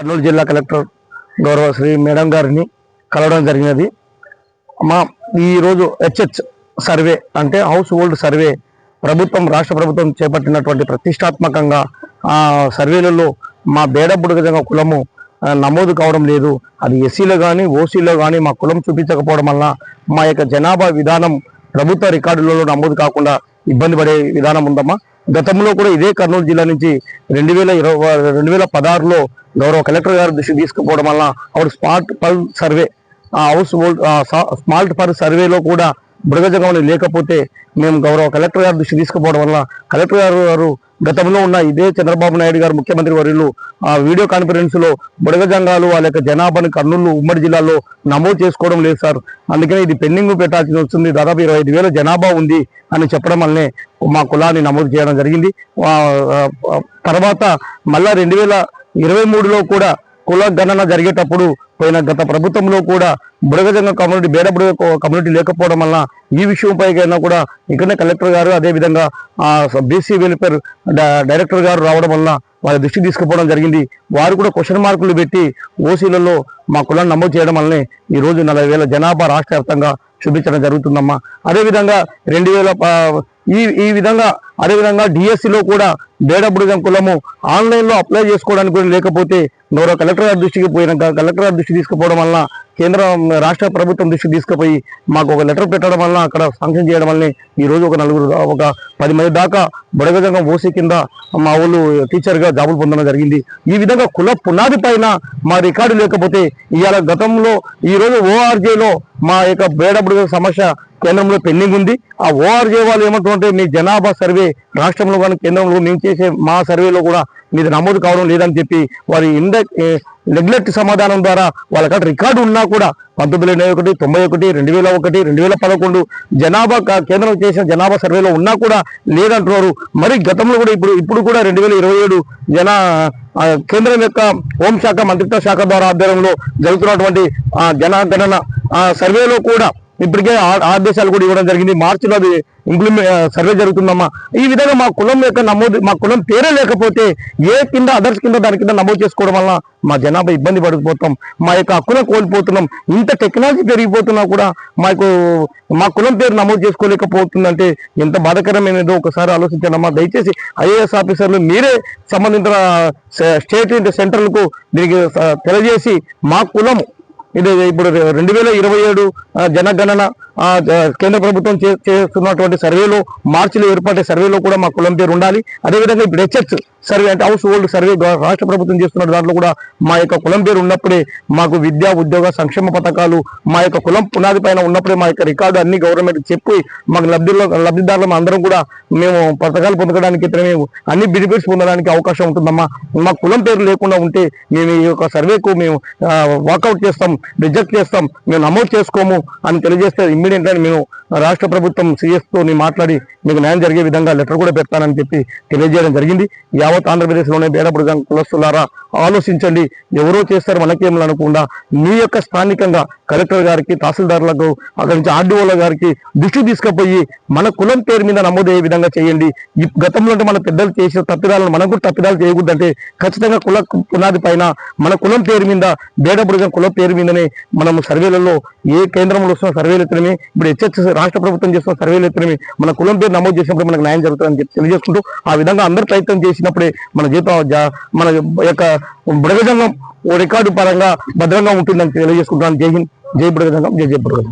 కర్నూలు జిల్లా కలెక్టర్ గౌరవ శ్రీ మేడం గారిని కలవడం జరిగినది. ఈరోజు హెచ్హెచ్ సర్వే అంటే హౌస్ హోల్డ్ సర్వే రాష్ట్ర ప్రభుత్వం చేపట్టినటువంటి ప్రతిష్టాత్మకంగా ఆ సర్వేలలో మా బేడ బుడగజంగ కులము నమోదు కావడం లేదు. అది ఎస్సీలో కానీ ఓసీలో కానీ మా కులం చూపించకపోవడం వల్ల మా యొక్క జనాభా విధానం ప్రభుత్వ రికార్డులలో నమోదు కాకుండా ఇబ్బంది పడే విధానం ఉందమ్మా. గతంలో కూడా ఇదే కర్నూలు జిల్లా నుంచి 2016లో గౌరవ కలెక్టర్ గారు దృష్టి తీసుకుపోవడం వల్ల అప్పుడు smart per survey house hold smart per సర్వేలో కూడా బుడగజంగం లేకపోతే మేము గౌరవ కలెక్టర్ గారు దృష్టి తీసుకుపోవడం వల్ల కలెక్టర్ గారు గతంలో ఉన్న ఇదే చంద్రబాబు నాయుడు గారు ముఖ్యమంత్రి వర్యులు వీడియో కాన్ఫరెన్స్ లో బుడగజంగాలు వాళ్ళ యొక్క జనాభాను కర్నూలు ఉమ్మడి జిల్లాలో నమోదు చేసుకోవడం లేదు సార్, అందుకనే ఇది పెండింగ్ పెట్టాల్సి వస్తుంది, దాదాపు 25,000 జనాభా ఉంది అని చెప్పడం వల్లనే మా కులాన్ని నమోదు చేయడం జరిగింది. తర్వాత మళ్ళా 2023లో కూడా కుల గణన జరిగేటప్పుడు పోయిన గత ప్రభుత్వంలో కూడా బుడగజంగ కమ్యూనిటీ బేడ బుడగ కమ్యూనిటీ లేకపోవడం వల్ల ఈ విషయంపై కూడా ఇక్కడనే కలెక్టర్ గారు అదేవిధంగా బీసీ వెల్ఫేర్ డైరెక్టర్ గారు రావడం వల్ల వాళ్ళ దృష్టి తీసుకుపోవడం జరిగింది. వారు కూడా క్వశ్చన్ మార్కులు పెట్టి ఓసీలలో మా కులాన్ని నమోదు చేయడం వల్లనే ఈరోజు 40,000 జనాభా రాష్ట్ర వ్యాప్తంగా చూపించడం జరుగుతుందమ్మా. అదేవిధంగా ఈ విధంగా అదేవిధంగా డిఎస్సిలో కూడా బేడ బుడగం కులము ఆన్లైన్లో అప్లై చేసుకోవడానికి కూడా లేకపోతే గౌరవ కలెక్టర్ గారి దృష్టికి పోయినాక కలెక్టర్ గారి దృష్టి తీసుకుపోవడం వల్ల రాష్ట్ర ప్రభుత్వం దృష్టికి తీసుకుపోయి మాకు ఒక లెటర్ పెట్టడం వల్ల అక్కడ శాంక్షన్ చేయడం వల్లనే ఈరోజు ఒక 10 మంది దాకా బుడగజంగం ఓసీ కింద మా ఊళ్ళు టీచర్గా జాబులు పొందడం జరిగింది. ఈ విధంగా కుల పునాది పైన మా రికార్డు లేకపోతే ఇవాళ గతంలో ఈరోజు ఓఆర్జేలో మా యొక్క బేడ బుడగ సమస్య కేంద్రంలో పెండింగ్ ఉంది. ఆ ఓఆర్జే వాళ్ళు ఏమంటుంటే మీ జనాభా సర్వే రాష్ట్రంలో కానీ కేంద్రంలో మేము చేసే మా సర్వేలో కూడా మీది నమోదు కావడం లేదని చెప్పి వారి నెగ్లెక్ట్ సమాధానం ద్వారా వాళ్ళ రికార్డు ఉన్నా కూడా 1991, 91, 2001, 2011 జనాభా కేంద్రం చేసిన జనాభా సర్వేలో ఉన్నా కూడా లేదంటున్నారు. మరి గతంలో కూడా ఇప్పుడు కూడా 2027 కేంద్రం యొక్క హోంశాఖ మంత్రిత్వ శాఖ ద్వారా ఆధ్వర్యంలో జరుగుతున్నటువంటి జనగణన సర్వేలో కూడా ఇప్పటికే ఆదేశాలు కూడా ఇవ్వడం జరిగింది. మార్చిలో అది సర్వే జరుగుతుందమ్మా. ఈ విధంగా మా కులం యొక్క నమోదు మా కులం పేరే లేకపోతే అదర్స్ కింద దాని కింద నమోదు చేసుకోవడం వల్ల మా జనాభా ఇబ్బంది పడిపోతాం, మా యొక్క హక్కులను కోల్పోతున్నాం. ఇంత టెక్నాలజీ పెరిగిపోతున్నా కూడా మా కులం పేరు నమోదు చేసుకోలేకపోతుందంటే ఎంత బాధాకరమైనదో ఒకసారి ఆలోచించాలమ్మా. దయచేసి ఐఏఎస్ ఆఫీసర్లు మీరే సంబంధించిన స్టేట్ సెంట్రల్కు దీనికి తెలియజేసి మా కులం ఇది ఇప్పుడు 2027 జనగణన కేంద్ర ప్రభుత్వం చేస్తున్నటువంటి సర్వేలో మార్చిలో ఏర్పడే సర్వేలో కూడా మా కులం పేరు ఉండాలి. అదేవిధంగా ఇప్పుడు హెచ్హెచ్ సర్వే అంటే హౌస్ హోల్డ్ సర్వే రాష్ట్ర ప్రభుత్వం చేస్తున్న దాంట్లో కూడా మా యొక్క కులం పేరు ఉన్నప్పుడే మాకు విద్యా ఉద్యోగ సంక్షేమ పథకాలు మా యొక్క కులం పునాది పైన ఉన్నప్పుడే మా యొక్క రికార్డు అన్ని గవర్నమెంట్ చెప్పి మాకు లబ్ధిదారులు అందరం కూడా మేము పథకాలు పొందడానికి మేము అన్ని బెనిఫిట్స్ పొందడానికి అవకాశం ఉంటుందమ్మా. మా కులం పేరు లేకుండా ఉంటే మేము ఈ యొక్క సర్వేకు మేము వాకౌట్ చేస్తాం, రిజెక్ట్ చేస్తాం, మేము నమోదు చేసుకోము అని తెలియజేస్తే ఇమ్మీడియట్గా మేము రాష్ట్ర ప్రభుత్వం సిఎస్తో మాట్లాడి మీకు న్యాయం జరిగే విధంగా లెటర్ కూడా పెడతానని చెప్పి తెలియజేయడం జరిగింది. యావత్ ఆంధ్రప్రదేశ్లోనే బేడ బుడగం కులస్తులారా ఆలోచించండి, ఎవరో చేస్తారు మనకేం అనుకుండా మీ యొక్క స్థానికంగా కలెక్టర్ గారికి తహసీల్దార్లకు అక్కడి నుంచి ఆర్డీఓల గారికి దృష్టి తీసుకుపోయి మన కులం పేరు మీద నమోదయ్యే విధంగా చేయండి. ఈ గతంలో మన పెద్దలు చేసిన తప్పిదాలను మనం కూడా తప్పిదాలు చేయకూడదంటే ఖచ్చితంగా కుల పునాది పైన మన కులం పేరు మీద బేడ బుడగం కులం పేరు మీదనే మనం సర్వేలలో ఏ కేంద్రంలో వస్తున్న సర్వేలు ఎత్తనమే ఇప్పుడు హెచ్హెచ్ రాష్ట్ర ప్రభుత్వం చేస్తున్న సర్వేలు ఎత్తనమే మన కులం పేరు నమోదు చేసినప్పుడు మనకు న్యాయం జరుగుతుందని చెప్పి తెలియజేసుకుంటూ ఆ విధంగా అందరు ప్రయత్నం చేసినప్పుడే మన యొక్క బుడగజంగం రికార్డు పరంగా భద్రంగా ఉంటుందని తెలియజేసుకుంటున్నాను. జై హింద్, జై బుడగజంగం, జై బుడగజంగం.